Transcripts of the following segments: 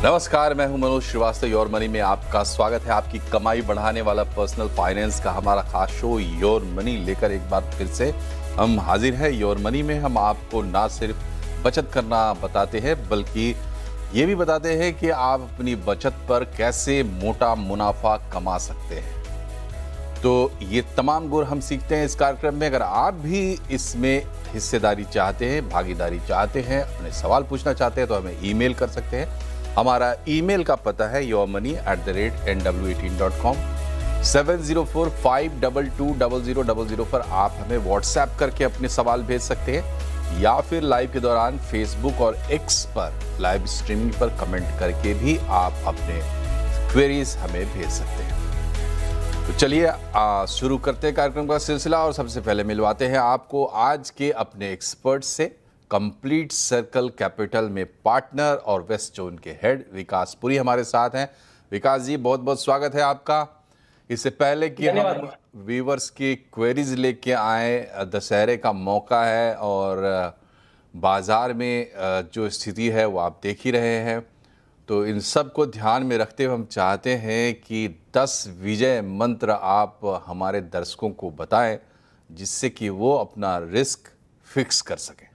नमस्कार, मैं हूं मनोज श्रीवास्तव। योर मनी में आपका स्वागत है। आपकी कमाई बढ़ाने वाला पर्सनल फाइनेंस का हमारा खास शो योर मनी लेकर एक बार फिर से हम हाजिर हैं। योर मनी में हम आपको ना सिर्फ बचत करना बताते हैं बल्कि ये भी बताते हैं कि आप अपनी बचत पर कैसे मोटा मुनाफा कमा सकते हैं। तो ये तमाम गुर हम सीखते हैं इस कार्यक्रम में। अगर आप भी इसमें हिस्सेदारी चाहते हैं, भागीदारी चाहते हैं, अपने सवाल पूछना चाहते हैं तो हमें ईमेल कर सकते हैं। हमारा ईमेल का पता है yourmoney@nw18.com। 7045220000 पर आप हमें व्हाट्सएप करके अपने सवाल भेज सकते हैं या फिर लाइव के दौरान फेसबुक और एक्स पर लाइव स्ट्रीमिंग पर कमेंट करके भी आप अपने क्वेरीज हमें भेज सकते हैं। तो चलिए शुरू करते हैं कार्यक्रम का सिलसिला और सबसे पहले मिलवाते हैं आपको आज के अपने एक्सपर्ट से। कंप्लीट सर्कल कैपिटल में पार्टनर और वेस्ट जोन के हेड विकास पुरी हमारे साथ हैं। विकास जी, बहुत बहुत स्वागत है आपका। इससे पहले कि हम व्यूवर्स की क्वेरीज लेके आए, दशहरे का मौका है और बाजार में जो स्थिति है वो आप देख ही रहे हैं। तो इन सब को ध्यान में रखते हुए हम चाहते हैं कि 10 विजय मंत्र आप हमारे दर्शकों को बताएं जिससे कि वो अपना रिस्क फिक्स कर सकें।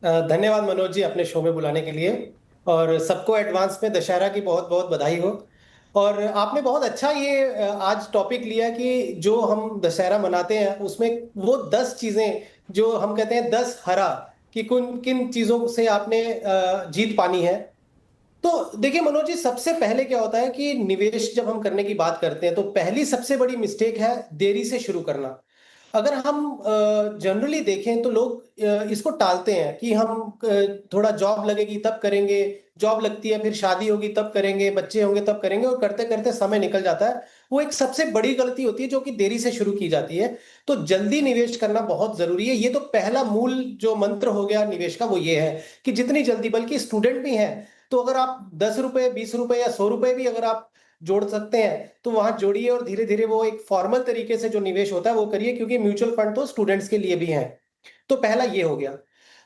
धन्यवाद मनोज जी अपने शो में बुलाने के लिए, और सबको एडवांस में दशहरा की बहुत बहुत बधाई हो। और आपने बहुत अच्छा ये आज टॉपिक लिया कि जो हम दशहरा मनाते हैं उसमें वो 10 चीजें जो हम कहते हैं 10 हरा, कि किन किन चीजों से आपने जीत पानी है। तो देखिए मनोज जी, सबसे पहले क्या होता है कि निवेश जब हम करने की बात करते हैं तो पहली सबसे बड़ी मिस्टेक है देरी से शुरू करना। अगर हम जनरली देखें तो लोग इसको टालते हैं कि हम थोड़ा जॉब लगेगी तब करेंगे, जॉब लगती है फिर शादी होगी तब करेंगे, बच्चे होंगे तब करेंगे, और करते करते समय निकल जाता है। वो एक सबसे बड़ी गलती होती है जो कि देरी से शुरू की जाती है। तो जल्दी निवेश करना बहुत जरूरी है। ये तो पहला मूल जो मंत्र हो गया निवेश का वो ये है कि जितनी जल्दी, बल्कि स्टूडेंट भी हैं तो अगर आप 10 रुपए, 20 रुपए या 100 रुपए भी अगर आप जोड़ सकते हैं तो वहां जोड़िए, और धीरे धीरे वो एक फॉर्मल तरीके से जो निवेश होता है वो करिए, क्योंकि म्यूचुअल फंड तो स्टूडेंट्स के लिए भी है। तो पहला ये हो गया।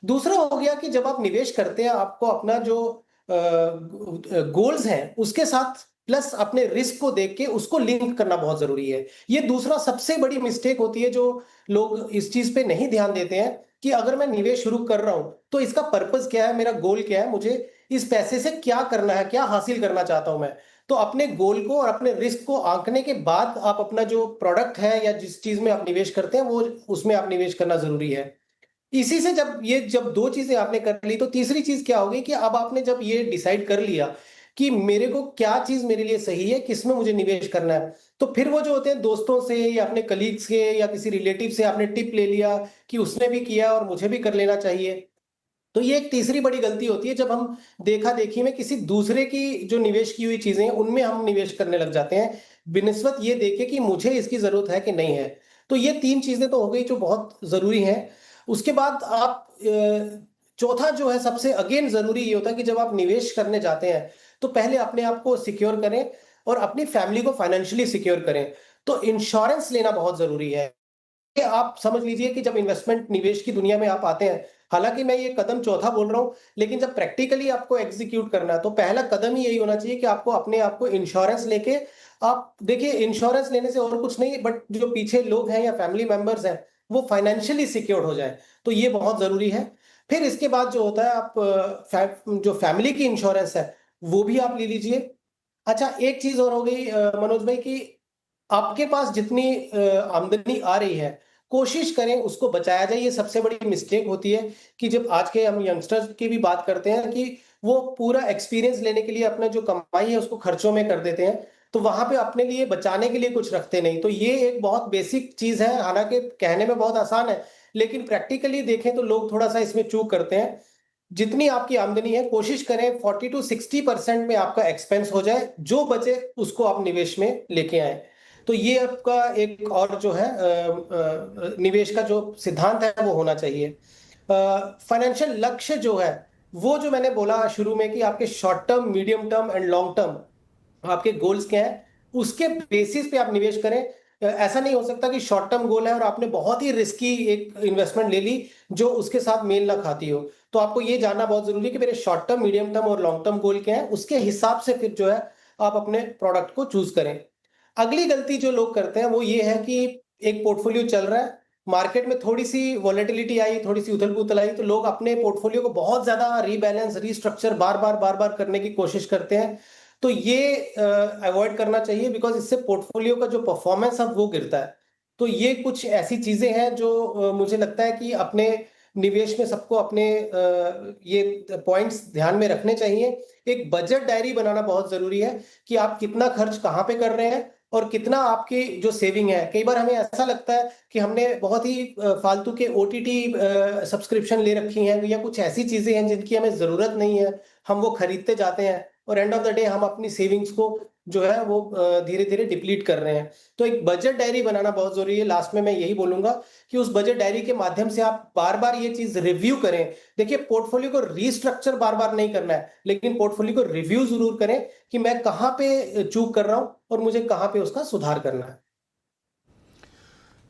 दूसरा हो गया कि जब आप निवेश करते हैं आपको अपना जो गोल्स हैं उसके साथ प्लस अपने रिस्क को देख के उसको लिंक करना बहुत जरूरी है। ये दूसरा सबसे बड़ी मिस्टेक होती है जो लोग इस चीज पे नहीं ध्यान देते हैं कि अगर मैं निवेश शुरू कर रहा हूं तो इसका पर्पस क्या है, मेरा गोल क्या है, मुझे इस पैसे से क्या करना है, क्या हासिल करना चाहता हूं मैं। तो अपने गोल को और अपने रिस्क को आंकने के बाद आप अपना जो प्रोडक्ट है या जिस चीज में आप निवेश करते हैं वो उसमें आप निवेश करना जरूरी है। इसी से जब दो चीजें आपने कर ली तो तीसरी चीज क्या होगी कि अब आपने जब ये डिसाइड कर लिया कि मेरे को क्या चीज मेरे लिए सही है, किसमें मुझे निवेश करना है, तो फिर वो जो होते हैं दोस्तों से या अपने कलीग से या किसी रिलेटिव से आपने टिप ले लिया कि उसने भी किया और मुझे भी कर लेना चाहिए। तो ये एक तीसरी बड़ी गलती होती है जब हम देखा देखी में किसी दूसरे की जो निवेश की हुई चीजें हैं उनमें हम निवेश करने लग जाते हैं, बिनिस्बत ये देखे कि मुझे इसकी जरूरत है कि नहीं है। तो ये 3 चीजें तो हो गई जो बहुत जरूरी हैं। उसके बाद आप चौथा जो है सबसे अगेन जरूरी ये होता है कि जब आप निवेश करने जाते हैं तो पहले अपने आप को सिक्योर करें और अपनी फैमिली को फाइनेंशियली सिक्योर करें। तो इंश्योरेंस लेना बहुत जरूरी है। आप समझ लीजिए कि जब इन्वेस्टमेंट निवेश की दुनिया में आप आते हैं, हालांकि मैं ये कदम चौथा बोल रहा हूं, लेकिन जब प्रैक्टिकली आपको एग्जीक्यूट करना है तो पहला कदम ही यही होना चाहिए कि आपको अपने आप को इंश्योरेंस लेके, आप देखिए इंश्योरेंस लेने से और कुछ नहीं बट जो पीछे लोग हैं या फैमिली मेंबर्स हैं वो फाइनेंशियली सिक्योर हो जाए, तो ये बहुत जरूरी है। फिर इसके बाद जो होता है आप जो फैमिली की इंश्योरेंस है वो भी आप ले लीजिए। अच्छा, एक चीज और हो गई मनोज भाई की, आपके पास जितनी आमदनी आ रही है कोशिश करें उसको बचाया जाए। ये सबसे बड़ी मिस्टेक होती है कि जब आज के हम यंगस्टर्स की भी बात करते हैं कि वो पूरा एक्सपीरियंस लेने के लिए अपना जो कमाई है उसको खर्चों में कर देते हैं, तो वहां पे अपने लिए बचाने के लिए कुछ रखते नहीं। तो ये एक बहुत बेसिक चीज है, हालांकि कहने में बहुत आसान है लेकिन प्रैक्टिकली देखें तो लोग थोड़ा सा इसमें चूक करते हैं। जितनी आपकी आमदनी है कोशिश करें 40 to 60% में आपका एक्सपेंस हो जाए, जो बचे उसको आप निवेश में लेके आए। तो ये आपका एक और जो है निवेश का जो सिद्धांत है वो होना चाहिए। फाइनेंशियल लक्ष्य जो है वो जो मैंने बोला शुरू में कि आपके short term, medium term and long term आपके गोल्स क्या हैं, उसके बेसिस पे आप निवेश करें। ऐसा नहीं हो सकता कि शॉर्ट टर्म गोल है और आपने बहुत ही रिस्की एक इन्वेस्टमेंट ले ली जो उसके साथ मेल ना खाती हो। तो आपको ये जानना बहुत जरूरी है कि मेरे शॉर्ट टर्म, मीडियम टर्म और लॉन्ग टर्म गोल क्या है, उसके हिसाब से फिर जो है आप अपने प्रोडक्ट को चूज करें। अगली गलती जो लोग करते हैं वो ये है कि एक पोर्टफोलियो चल रहा है, मार्केट में थोड़ी-सी वॉलेटिलिटी आई, थोड़ी-सी उथल-पुथल आई, तो लोग अपने पोर्टफोलियो को बहुत ज़्यादा रीबैलेंस, रीस्ट्रक्चर बार-बार करने की कोशिश करते हैं। तो ये अवॉइड करना चाहिए बिकॉज़ इससे पोर्टफोलियो का जो परफॉर्मेंस है वो गिरता है। तो ये कुछ ऐसी चीज़ें हैं जो मुझे लगता है कि अपने निवेश में सबको अपने ये पॉइंट्स ध्यान में रखने चाहिए। एक बजट डायरी बनाना बहुत ज़रूरी है कि आप कितना खर्च कहाँ पे कर रहे हैं और कितना आपकी जो सेविंग है। कई बार हमें ऐसा लगता है कि हमने बहुत ही फालतू के ओटीटी सब्सक्रिप्शन ले रखी हैं या कुछ ऐसी चीज़ें हैं जिनकी हमें ज़रूरत नहीं है, हम वो खरीदते जाते हैं और एंड ऑफ द डे हम अपनी सेविंग्स को जो है वो धीरे-धीरे डिप्लीट कर रहे हैं। तो एक बजट डायरी बनाना बहुत ज़रूरी है। लास्ट में मैं यही बोलूँगा कि उस बजट डायरी के माध्यम से आप बार-बार ये चीज़ रिव्यू करें। देखिए, पोर्टफोलियो को रीस्ट्रक्चर बार-बार नहीं करना है, लेकिन पोर्टफोलियो को रिव्यू ज़रूर करें कि मैं कहाँ पे चूक कर रहा हूँ और मुझे कहाँ पे उसका सुधार करना है।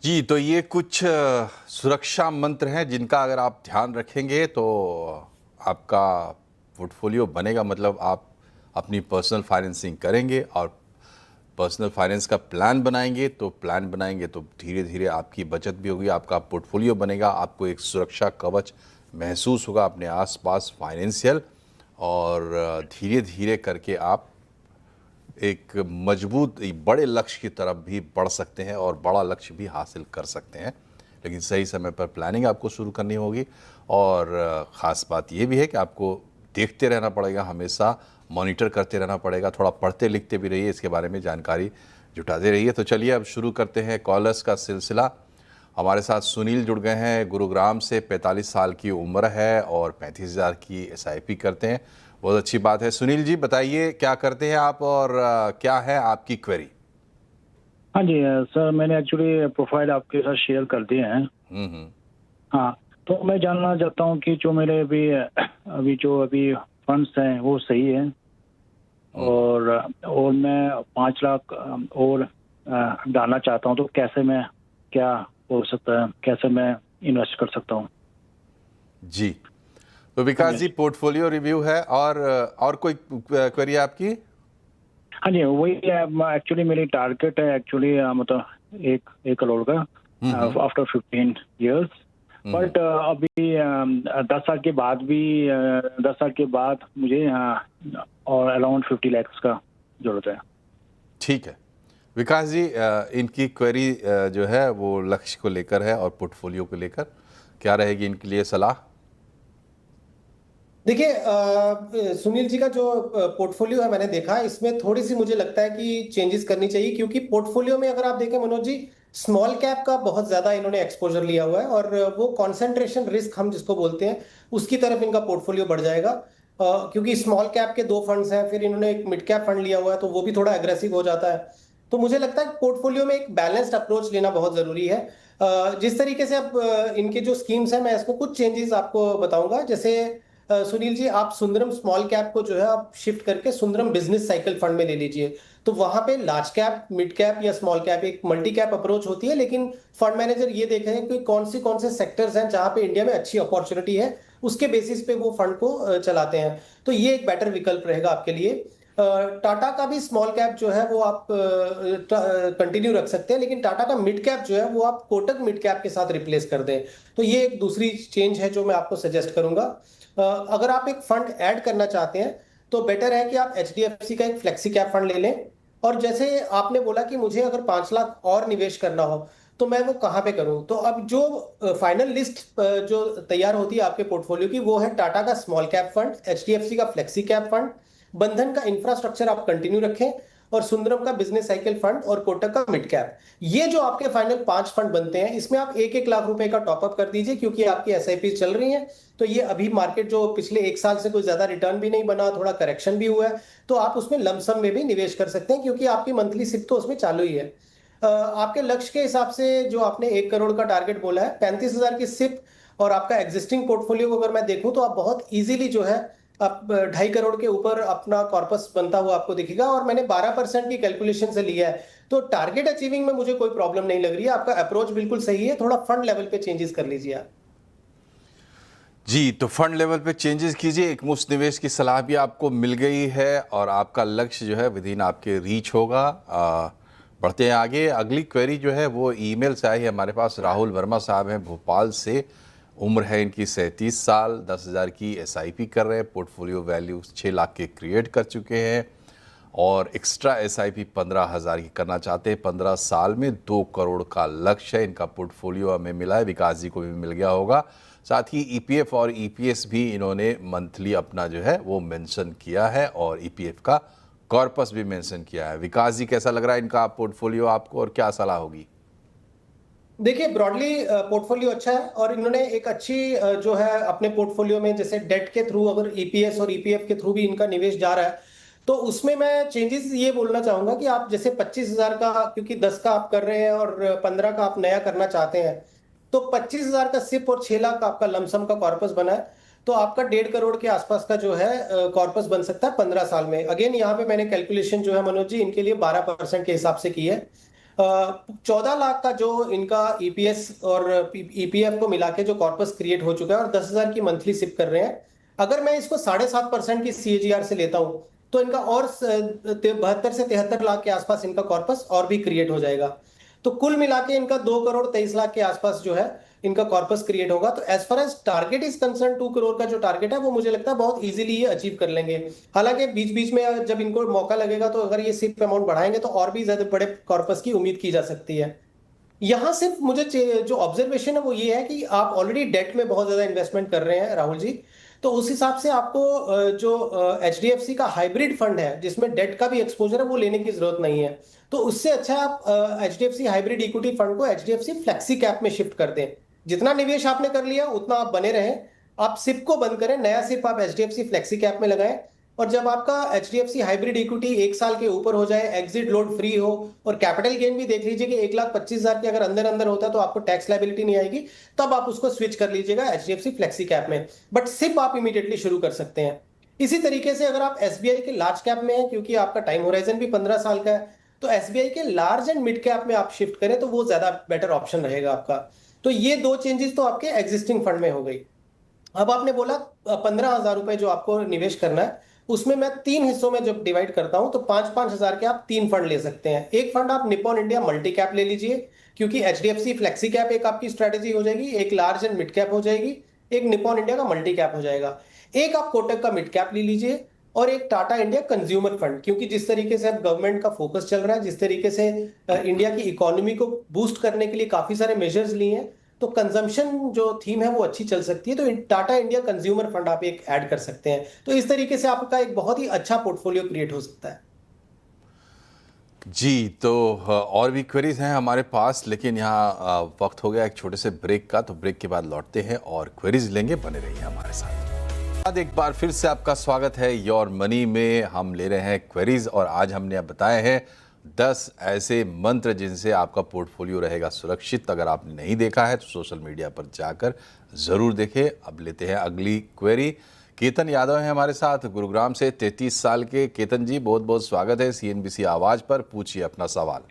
जी, तो ये कुछ सुरक्षा मंत्र हैं जिनका अगर आप ध्यान रखेंगे तो आपका पोर्टफोलियो बनेगा, मतलब आप अपनी पर्सनल फाइनेंसिंग करेंगे और पर्सनल फाइनेंस का प्लान बनाएंगे तो धीरे धीरे आपकी बचत भी होगी, आपका पोर्टफोलियो बनेगा, आपको एक सुरक्षा कवच महसूस होगा अपने आसपास फाइनेंशियल, और धीरे धीरे करके आप एक मजबूत बड़े लक्ष्य की तरफ भी बढ़ सकते हैं और बड़ा लक्ष्य भी हासिल कर सकते हैं। लेकिन सही समय पर प्लानिंग आपको शुरू करनी होगी, और ख़ास बात ये भी है कि आपको देखते रहना पड़ेगा, हमेशा मॉनिटर करते रहना पड़ेगा, थोड़ा पढ़ते लिखते भी रहिए, इसके बारे में जानकारी जुटाते रहिए। तो चलिए अब शुरू करते हैं कॉलर्स का सिलसिला। हमारे साथ सुनील जुड़ गए हैं, गुरुग्राम से, 45 साल की उम्र है और 35,000 की SIP करते हैं। बहुत अच्छी बात है। सुनील जी, बताइए क्या करते हैं आप और क्या है आपकी क्वेरी? हाँ जी सर, मैंने एक्चुअली प्रोफाइल आपके साथ शेयर कर दिए हैं। हाँ, तो मैं जानना चाहता हूँ कि जो मेरे अभी फंड्स हैं वो सही है, और मैं 5 लाख और डालना चाहता हूँ, तो क्या हो सकता है, कैसे मैं इन्वेस्ट कर सकता हूँ? जी, तो विकास जी, पोर्टफोलियो रिव्यू है और कोई क्वेरी है आपकी? हाँ जी, वही एक्चुअली मेरी टारगेट है एक्चुअली मतलब 1 करोड़ का आफ्टर 15 इयर्स, बट अभी 10 साल के बाद मुझे और अराउंड 50 लाख का जरूरत है। ठीक है विकास जी, इनकी क्वेरी जो है वो लक्ष्य को लेकर है और पोर्टफोलियो को लेकर, क्या रहेगी इनके लिए सलाह? देखिए, सुनील जी का जो पोर्टफोलियो है मैंने देखा, इसमें थोड़ी सी मुझे लगता है कि चेंजेस करनी चाहिए, क्योंकि पोर्टफोलियो में अगर आप देखें मनोज जी, स्मॉल कैप का बहुत ज्यादा इन्होंने एक्सपोजर लिया हुआ है और वो कॉन्सेंट्रेशन रिस्क हम जिसको बोलते हैं उसकी तरफ इनका पोर्टफोलियो बढ़ जाएगा। क्योंकि स्मॉल कैप के 2 फंड्स हैं, फिर इन्होंने एक मिड कैप फंड लिया हुआ है, तो वो भी थोड़ा एग्रेसिव हो जाता है। तो मुझे लगता है पोर्टफोलियो में एक बैलेंस्ड अप्रोच लेना बहुत जरूरी है। जिस तरीके से अब इनके जो स्कीम्स हैं, मैं इसको कुछ चेंजेस आपको बताऊंगा। जैसे सुनील जी, आप सुंदरम स्मॉल कैप को जो है आप शिफ्ट करके सुंदरम बिजनेस साइकिल फंड में ले लीजिए। तो वहां पे लार्ज कैप, मिड कैप या स्मॉल कैप, एक मल्टी कैप अप्रोच होती है, लेकिन फंड मैनेजर ये देख रहे हैं कि कौन से सेक्टर्स हैं जहां पे इंडिया में अच्छी अपॉर्चुनिटी है, उसके बेसिस पे वो फंड को चलाते हैं। तो ये एक बेटर विकल्प रहेगा आपके लिए। टाटा का भी स्मॉल कैप जो है वो आप कंटिन्यू रख सकते हैं, लेकिन टाटा का मिड कैप जो है वो आप कोटक मिड कैप के साथ रिप्लेस कर दें। तो ये एक दूसरी चेंज है जो मैं आपको सजेस्ट करूंगा। अगर आप एक फंड ऐड करना चाहते हैं तो बेटर है कि आप HDFC का एक फ्लेक्सी कैप फंड ले लें। और जैसे आपने बोला कि मुझे अगर 5 लाख और निवेश करना हो तो मैं वो कहाँ पे करूं, तो अब जो फाइनल लिस्ट जो तैयार होती है आपके पोर्टफोलियो की, वो है टाटा का स्मॉल कैप फंड, HDFC का फ्लेक्सी कैप फंड, बंधन का इंफ्रास्ट्रक्चर आप कंटिन्यू रखें, और सुंदरम का बिजनेस साइकिल फंड, और कोटक का मिड कैप। ये जो आपके फाइनल 5 फंड बनते हैं, इसमें आप 1-1 लाख रुपए का टॉपअप कर दीजिए, क्योंकि आपकी SIP चल रही है। तो ये अभी मार्केट जो पिछले 1 साल से कोई ज्यादा रिटर्न भी नहीं बना, थोड़ा करेक्शन भी हुआ है, तो आप उसमें लमसम में भी निवेश कर सकते हैं, क्योंकि आपकी मंथली सिप तो उसमें चालू ही है। आपके लक्ष्य के हिसाब से जो आपने 1 करोड़ का टारगेट बोला है, 35,000 की सिप और आपका एग्जिस्टिंग पोर्टफोलियो को अगर मैं देखूं तो आप बहुत इजीली जो है आप 2.5 करोड़ के ऊपर अपना कॉर्पस बनता हुआ आपको दिखेगा। और मैंने 12% की कैलकुलेशन से लिया है, तो टारगेट अचीविंग में मुझे कोई प्रॉब्लम नहीं लग रही है। आपका अप्रोच बिल्कुल सही है, थोड़ा फंड लेवल पे चेंजेस कर लीजिए आप। जी, तो फंड लेवल पे चेंजेस कीजिए। एक मुफ्त निवेश की सलाह भी आपको मिल गई है और आपका लक्ष्य जो है विदिन आपके रीच होगा। बढ़ते हैं आगे। अगली क्वेरी जो है वो ईमेल से आई है हमारे पास। राहुल वर्मा साहब हैं भोपाल से। उम्र है इनकी 37 साल। 10,000 की एसआईपी कर रहे हैं। पोर्टफोलियो वैल्यू 6 लाख के क्रिएट कर चुके हैं और एक्स्ट्रा एसआईपी 15,000 की करना चाहते हैं। 15 साल में 2 करोड़ का लक्ष्य है। इनका पोर्टफोलियो हमें मिला है, विकास जी को भी मिल गया होगा। साथ ही ईपीएफ और ईपीएस भी इन्होंने मंथली अपना जो है वो मेंशन किया है और ईपीएफ का कॉर्पस भी मेंशन किया है। विकास जी, कैसा लग रहा है इनका पोर्टफोलियो आपको और क्या सलाह होगी? देखिए, ब्रॉडली पोर्टफोलियो अच्छा है और इन्होंने एक अच्छी जो है अपने पोर्टफोलियो में, जैसे डेट के थ्रू अगर ईपीएस और ईपीएफ के थ्रू भी इनका निवेश जा रहा है, तो उसमें मैं चेंजेस ये बोलना चाहूंगा कि आप जैसे 25,000 का, क्योंकि 10 का आप कर रहे हैं और 15 का आप नया करना चाहते हैं, तो 25,000 का सिप और 6 लाख का आपका लमसम का कॉर्पस बना है, तो आपका 1.5 करोड़ के आसपास का जो है कॉर्पस बन सकता है 15 साल में। अगेन यहाँ पे मैंने कैलकुलेशन जो है मनोज जी इनके लिए 12% के हिसाब से की है। 14 लाख का जो इनका ईपीएस और ईपीएफ को मिला के जो कॉर्पस क्रिएट हो चुका है और 10,000 की मंथली सिप कर रहे हैं, अगर मैं इसको 7.5% की सीएजीआर से लेता हूं तो इनका और 72 से 73 लाख के आसपास इनका कॉर्पस और भी क्रिएट हो जाएगा। तो कुल मिला के इनका 2 करोड़ 23 लाख के आसपास जो है इनका कॉर्पस क्रिएट होगा। तो as far as target is concerned, 2 crore का जो टारगेट है वो मुझे लगता है बहुत इजीली ये अचीव कर लेंगे। हालांकि बीच बीच में जब इनको मौका लगेगा तो अगर ये सिप अमाउंट बढ़ाएंगे तो और भी ज्यादा बड़े कॉर्पस की उम्मीद की जा सकती है। यहां सिर्फ मुझे जो ऑब्जर्वेशन है वो ये है कि आप ऑलरेडी डेट में बहुत ज्यादा इन्वेस्टमेंट कर रहे हैं राहुल जी, तो उस हिसाब से आपको जो एचडीएफसी का हाइब्रिड फंड है जिसमें डेट का भी एक्सपोजर है वो लेने की जरूरत नहीं है। तो उससे अच्छा आप एचडीएफसी हाइब्रिड इक्विटी फंड को एचडीएफसी फ्लेक्सी कैप में शिफ्ट कर दें। जितना निवेश आपने कर लिया उतना आप बने रहें, आप सिप को बंद करें, नया सिप आप एचडीएफसी फ्लेक्सी कैप में लगाएं और जब आपका एचडीएफसी हाइब्रिड इक्विटी 1 साल के ऊपर हो जाए, एग्जिट लोड फ्री हो और कैपिटल गेन भी देख लीजिए कि 1,25,000 के अगर अंदर अंदर होता है तो आपको टैक्स लायबिलिटी नहीं आएगी, तब आप उसको स्विच कर लीजिएगा एचडीएफसी फ्लेक्सी कैप में। बट सिप आप इमीडिएटली शुरू कर सकते हैं। इसी तरीके से अगर आप एसबीआई के लार्ज कैप में हैं, क्योंकि आपका टाइम होराइजन भी 15 साल का है, तो एसबीआई के लार्ज एंड मिड कैप में आप शिफ्ट करें तो वो ज्यादा बेटर ऑप्शन रहेगा आपका। तो ये 2 चेंजेस तो आपके एग्जिस्टिंग फंड में हो गई। अब आपने बोला 15,000 रुपए जो आपको निवेश करना है, उसमें मैं 3 हिस्सों में जब डिवाइड करता हूं तो 5-5 हजार के आप 3 फंड ले सकते हैं। एक फंड आप निप्पॉन इंडिया मल्टी कैप ले लीजिए, क्योंकि एचडीएफसी फ्लेक्सी कैप एक आपकी स्ट्रेटेजी हो जाएगी, एक लार्ज एंड मिड कैप हो जाएगी, एक निप्पॉन इंडिया का मल्टी कैप हो जाएगा। एक आप कोटक का मिड कैप ले लीजिए और एक टाटा इंडिया कंज्यूमर फंड, क्योंकि जिस तरीके से अब गवर्नमेंट का फोकस चल रहा है, जिस तरीके से इंडिया की इकोनॉमी को बूस्ट करने के लिए काफी सारे मेजर्स लिए हैं, तो कंजम्पशन जो थीम है वो अच्छी चल सकती है। तो टाटा इंडिया कंज्यूमर फंड आप एक ऐड कर सकते हैं। तो इस तरीके से आपका एक बहुत ही अच्छा पोर्टफोलियो क्रिएट हो सकता है। जी, तो और भी क्वेरीज हैं हमारे पास, लेकिन यहाँ वक्त हो गया एक छोटे से ब्रेक का, तो ब्रेक के बाद लौटते हैं और क्वेरीज लेंगे। बने रहिए हमारे साथ। एक बार फिर से आपका स्वागत है योर मनी में। हम ले रहे हैं क्वेरीज और आज हमने अब बताए हैं 10 ऐसे मंत्र जिनसे आपका पोर्टफोलियो रहेगा सुरक्षित। अगर आपने नहीं देखा है तो सोशल मीडिया पर जाकर ज़रूर देखें। अब लेते हैं अगली क्वेरी। केतन यादव हैं हमारे साथ गुरुग्राम से, 33 साल के। केतन जी, बहुत बहुत स्वागत है सीएनबीसी आवाज़ पर। पूछिए अपना सवाल।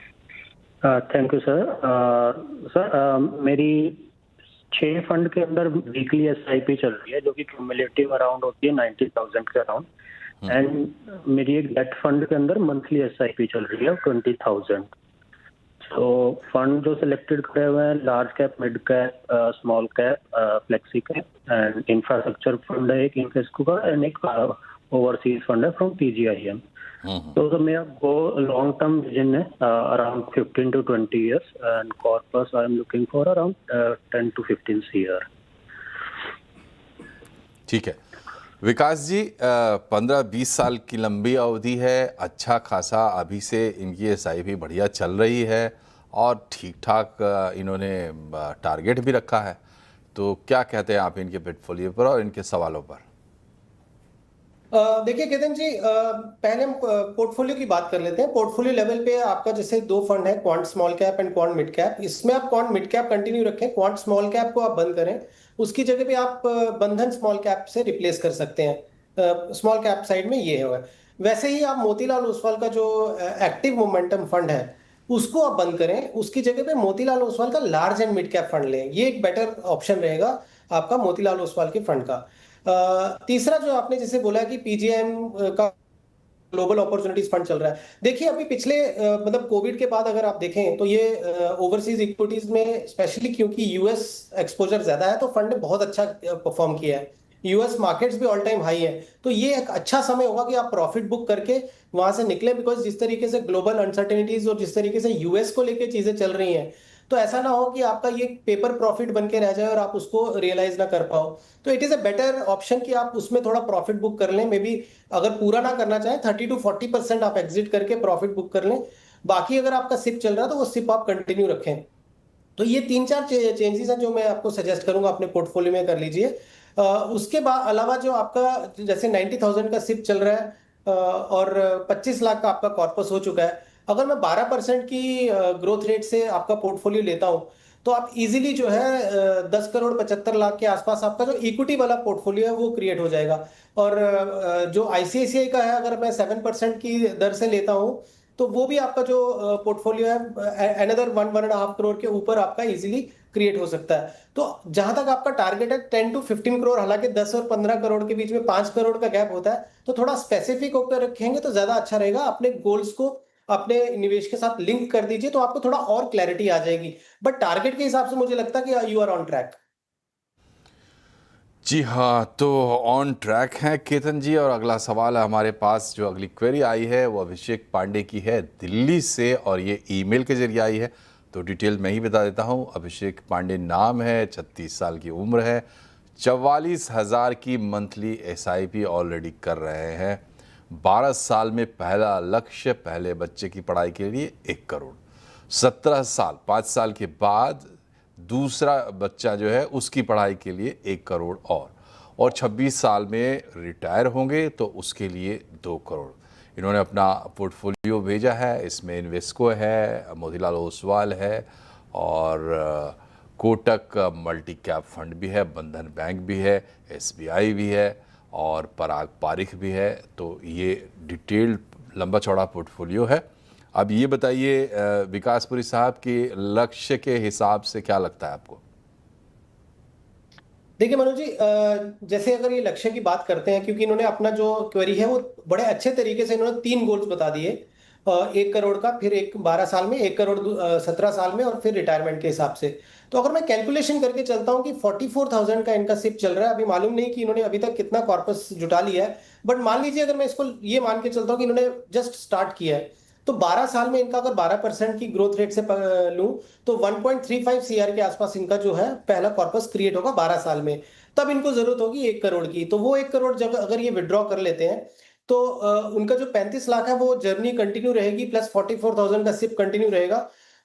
Thank you sir. सर मेरी 6 फंड के अंदर वीकली एसआईपी चल रही है जो कि क्यूमुलेटिव अराउंड होती है 90,000 के अराउंड, एंड मेरी एक डेट फंड के अंदर मंथली एसआईपी चल रही है 20,000। तो फंड जो सिलेक्टेड करे हुए हैं large cap, mid cap, small cap, flexi cap and infrastructure fund है एक इन्फेस्को का, एंड एक ओवरसीज फंड है फ्रॉम पीजीआईएम। तो मेरा लॉन्ग टर्म विजन है around 15 to 20 years and corpus I am looking for around 10 to 15 year। ठीक है विकास जी, 15-20 साल की लंबी अवधि है, अच्छा खासा अभी से इनकी एसआईपी बढ़िया चल रही है और ठीक ठाक इन्होंने टारगेट भी रखा है, तो क्या कहते हैं आप इनके पोर्टफोलियो पर और इनके सवालों पर? देखिए केतन जी, पहले हम पोर्टफोलियो की बात कर लेते हैं। पोर्टफोलियो लेवल पे आपका जैसे 2 फंड है, quant small cap and quant mid cap. इसमें आप क्वांट मिड कैप कंटिन्यू रखें, क्वांट स्मॉल कैप को आप बंद करें, उसकी जगह पे आप बंधन स्मॉल कैप से रिप्लेस कर सकते हैं। स्मॉल कैप साइड में ये है। वैसे ही आप मोतीलाल ओसवाल का जो एक्टिव मोमेंटम फंड है उसको आप बंद करें, उसकी जगह पे मोतीलाल ओसवाल का large and mid cap fund लें। ये एक बेटर ऑप्शन रहेगा आपका मोतीलाल ओसवाल के फंड का। तीसरा जो आपने जैसे बोला कि पीजीएम का ग्लोबल अपॉर्चुनिटीज फंड चल रहा है, देखिए अभी पिछले मतलब कोविड के बाद अगर आप देखें तो ये ओवरसीज इक्विटीज में स्पेशली क्योंकि यूएस एक्सपोजर ज्यादा है तो फंड ने बहुत अच्छा परफॉर्म किया है। यूएस मार्केट्स भी ऑल टाइम हाई है, तो ये एक अच्छा समय होगा कि आप प्रॉफिट बुक करके वहां से निकले, बिकॉज जिस तरीके से ग्लोबल अनसर्टेनिटीज और जिस तरीके से यूएस को लेके चीजें चल रही हैं, तो ऐसा ना हो कि आपका ये पेपर प्रॉफिट बन के रह जाए और आप उसको रियलाइज ना कर पाओ। तो it is a better option कि आप उसमें थोड़ा प्रॉफिट बुक कर लें। मे बी अगर पूरा ना करना चाहें 30 to 40% आप एग्जिट करके प्रॉफिट बुक कर लें, बाकी अगर आपका सिप चल रहा है तो वो सिप आप कंटिन्यू रखें। तो ये 3-4 चेंजेस हैं जो मैं आपको सजेस्ट करूंगा अपने पोर्टफोलियो में कर लीजिए। उसके बाद अलावा जो आपका जैसे 90,000 का सिप चल रहा है और 25 लाख का आपका कॉर्पस हो चुका है, अगर मैं 12% की ग्रोथ रेट से आपका पोर्टफोलियो लेता हूं तो आप इजीली जो है 10 करोड़ 75 लाख के आसपास आपका जो इक्विटी वाला पोर्टफोलियो है वो क्रिएट हो जाएगा। और जो आईसीआईसीआई का है अगर मैं 7% की दर से लेता हूं तो वो भी आपका जो पोर्टफोलियो है अनदर 1.5 करोड़ के ऊपर आपका इजीली क्रिएट हो सकता है। तो जहां तक आपका टारगेट है 10 to 15 करोड़, हालांकि 10 और 15 करोड़ के बीच में 5 करोड़ का गैप होता है, तो थोड़ा स्पेसिफिक होकर रखेंगे तो ज्यादा अच्छा रहेगा। अपने गोल्स को अपने निवेश के साथ लिंक कर दीजिए तो आपको थोड़ा और क्लैरिटी आ जाएगी। बट टारगेट के हिसाब से मुझे लगता है कि यू आर ऑन ट्रैक। जी हाँ, तो ऑन ट्रैक हैं केतन जी। और अगला सवाल है हमारे पास, जो अगली क्वेरी आई है वो अभिषेक पांडे की है दिल्ली से, और ये ईमेल के जरिए आई है, तो डिटेल मैं ही बता देता हूँ। अभिषेक पांडे नाम है, 36 साल की उम्र है, 44,000 की मंथली एसआईपी ऑलरेडी कर रहे हैं। 12 साल में पहला लक्ष्य, पहले बच्चे की पढ़ाई के लिए 1 करोड़। 17 साल, 5 साल के बाद दूसरा बच्चा जो है उसकी पढ़ाई के लिए 1 करोड़ और 26 साल में रिटायर होंगे तो उसके लिए 2 करोड़। इन्होंने अपना पोर्टफोलियो भेजा है, इसमें इन्वेस्को है, मोतीलाल ओसवाल है और कोटक मल्टी कैप फंड भी है, बंधन बैंक भी है, एसबीआई भी है और पराग पारिख भी है। तो ये डिटेल्ड लंबा चौड़ा पोर्टफोलियो है। अब ये बताइए विकासपुरी साहब कि लक्ष्य के हिसाब से क्या लगता है आपको? देखिए मनोज जी, जैसे अगर ये लक्ष्य की बात करते हैं, क्योंकि इन्होंने अपना जो क्वेरी है वो बड़े अच्छे तरीके से इन्होंने 3 गोल्स बता दिए। 1 करोड़ का, फिर एक 12 साल में, 1 करोड़ 17 साल में और फिर रिटायरमेंट के हिसाब से। तो अगर मैं कैलकुलेशन करके चलता हूं कि 44,000 का इनका सिप चल रहा है, अभी मालूम नहीं कि इन्होंने अभी तक कितना कॉर्पस जुटा लिया है, बट मान लीजिए अगर मैं इसको ये मान के चलता हूं कि इन्होंने जस्ट स्टार्ट किया है, तो 12 साल में इनका अगर 12% की ग्रोथ रेट से लूं तो 1.35 सीआर के आसपास इनका जो है पहला कॉर्पस क्रिएट होगा 12 साल में। तब इनको जरूरत होगी 1 करोड़ की, तो वो 1 करोड़ जब अगर ये विड्रॉ कर लेते हैं तो उनका जो 35 लाख है वो जर्नी कंटिन्यू रहेगी, प्लस 44,000 का सिप कंटिन्यू रहेगा।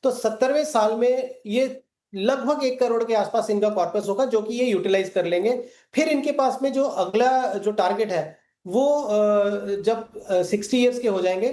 तो 70वें साल में ये लगभग 1 करोड़ के आसपास इनका कॉर्पस होगा जो कि ये यूटिलाइज कर लेंगे। फिर इनके पास में जो अगला जो टारगेट है वो जब 60 ईयर्स के हो जाएंगे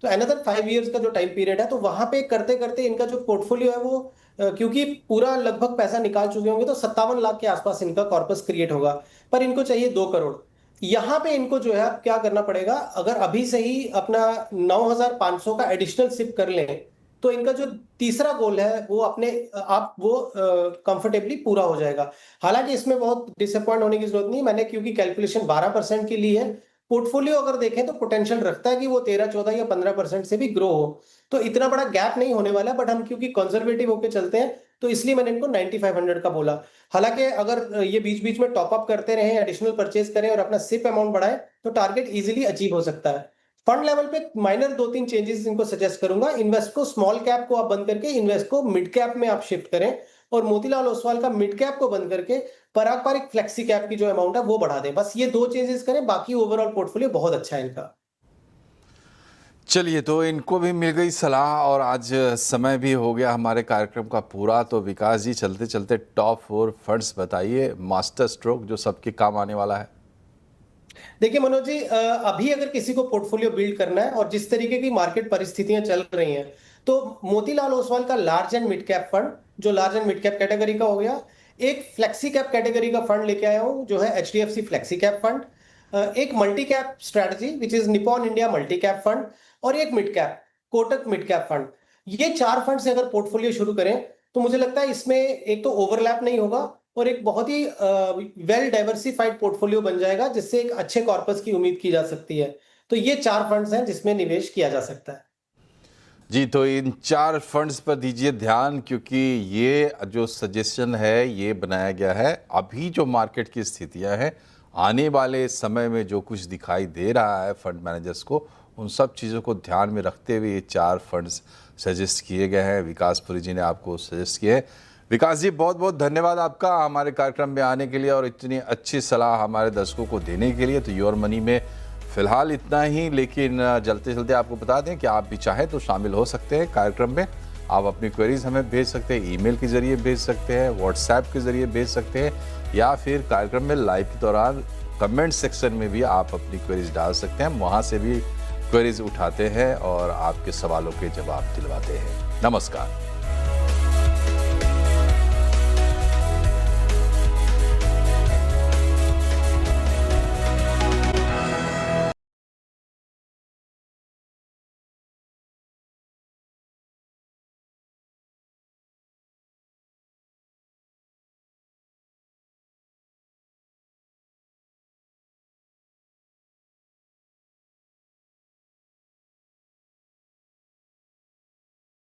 तो अनदर 5 ईयर्स का जो टाइम पीरियड है, तो वहां पे करते करते इनका जो पोर्टफोलियो है वो क्योंकि पूरा लगभग पैसा निकाल चुके होंगे तो 57 लाख के आसपास इनका कॉर्पस क्रिएट होगा। पर इनको चाहिए 2 करोड़। यहां पे इनको जो है क्या करना पड़ेगा, अगर अभी से ही अपना 9,500 का एडिशनल सिप कर लें तो इनका जो तीसरा गोल है वो अपने आप वो कंफर्टेबली पूरा हो जाएगा। हालांकि इसमें बहुत डिसअपॉइंट होने की जरूरत नहीं, मैंने क्योंकि कैलकुलेशन 12% की ली है। पोर्टफोलियो अगर देखें तो पोटेंशियल रखता है कि वो 13, 14 या 15% से भी ग्रो हो, तो इतना बड़ा गैप नहीं होने वाला। बट हम क्योंकि कंजर्वेटिव होकर चलते हैं तो इसलिए मैंने इनको 9500 का बोला। हालांकि अगर ये बीच बीच में टॉप अप करते रहे, एडिशनल परचेज करें और अपना सिप अमाउंट बढ़ाएं तो टारगेट इजीली अचीव हो सकता है। फंड लेवल पे माइनर 2-3 चेंजेस इनको सजेस्ट करूंगा। इन्वेस्ट को स्मॉल कैप को आप बंद करके इन्वेस्ट को मिड कैप में आप शिफ्ट करें, और मोतीलाल ओसवाल का मिड कैप को बंद करके पराग पारिक फ्लेक्सी कैप की जो अमाउंट है वो बढ़ा दें। बस ये 2 चेंजेस करें, बाकी ओवरऑल पोर्टफोलियो बहुत अच्छा है इनका। चलिए, तो इनको भी मिल गई सलाह और आज समय भी हो गया हमारे कार्यक्रम का पूरा। तो विकास जी, चलते चलते टॉप 4 फंड्स बताइए, मास्टर स्ट्रोक, जो सबके काम आने वाला है। देखिए मनोज जी, अभी अगर किसी को पोर्टफोलियो बिल्ड करना है और जिस तरीके की मार्केट परिस्थितियां चल रही हैं, तो मोतीलाल ओसवाल का large and mid cap fund, जो large and mid cap category का हो गया, एक फ्लेक्सी कैप कैटेगरी का फंड लेके आया हूं जो है एचडीएफसी फ्लेक्सी कैप फंड, एक multi cap strategy which is Nippon India multi cap fund, और एक mid cap Kotak mid cap fund. ये 4 फंड से अगर पोर्टफोलियो शुरू करें तो मुझे लगता है इसमें एक तो ओवरलैप नहीं होगा और एक बहुत ही वेल डाइवर्सिफाइड पोर्टफोलियो बन जाएगा, जिससे एक अच्छे कॉर्पस की उम्मीद की जा सकती है। तो ये 4 फंड्स हैं जिसमें निवेश किया जा सकता है। जी, तो इन 4 फंड्स पर दीजिए ध्यान, क्योंकि ये जो सजेशन है ये बनाया गया है अभी जो मार्केट की स्थितियां हैं, आने वाले समय में जो कुछ दिखाई दे रहा है फंड मैनेजर्स को, उन सब चीज़ों को ध्यान में रखते हुए ये 4 फंड्स सजेस्ट किए गए हैं। विकास पुरी जी ने आपको सजेस्ट किए हैं। विकास जी, बहुत बहुत धन्यवाद आपका हमारे कार्यक्रम में आने के लिए और इतनी अच्छी सलाह हमारे दर्शकों को देने के लिए। तो योर मनी में फिलहाल इतना ही, लेकिन चलते चलते आपको बता दें कि आप भी चाहें तो शामिल हो सकते हैं कार्यक्रम में। आप अपनी क्वेरीज हमें भेज सकते हैं, ईमेल के जरिए भेज सकते हैं, व्हाट्सएप के जरिए भेज सकते हैं, या फिर कार्यक्रम में लाइव के दौरान कमेंट सेक्शन में भी आप अपनी क्वेरीज डाल सकते हैं। हम वहाँ से भी क्वेरीज उठाते हैं और आपके सवालों के जवाब दिलवाते हैं। नमस्कार।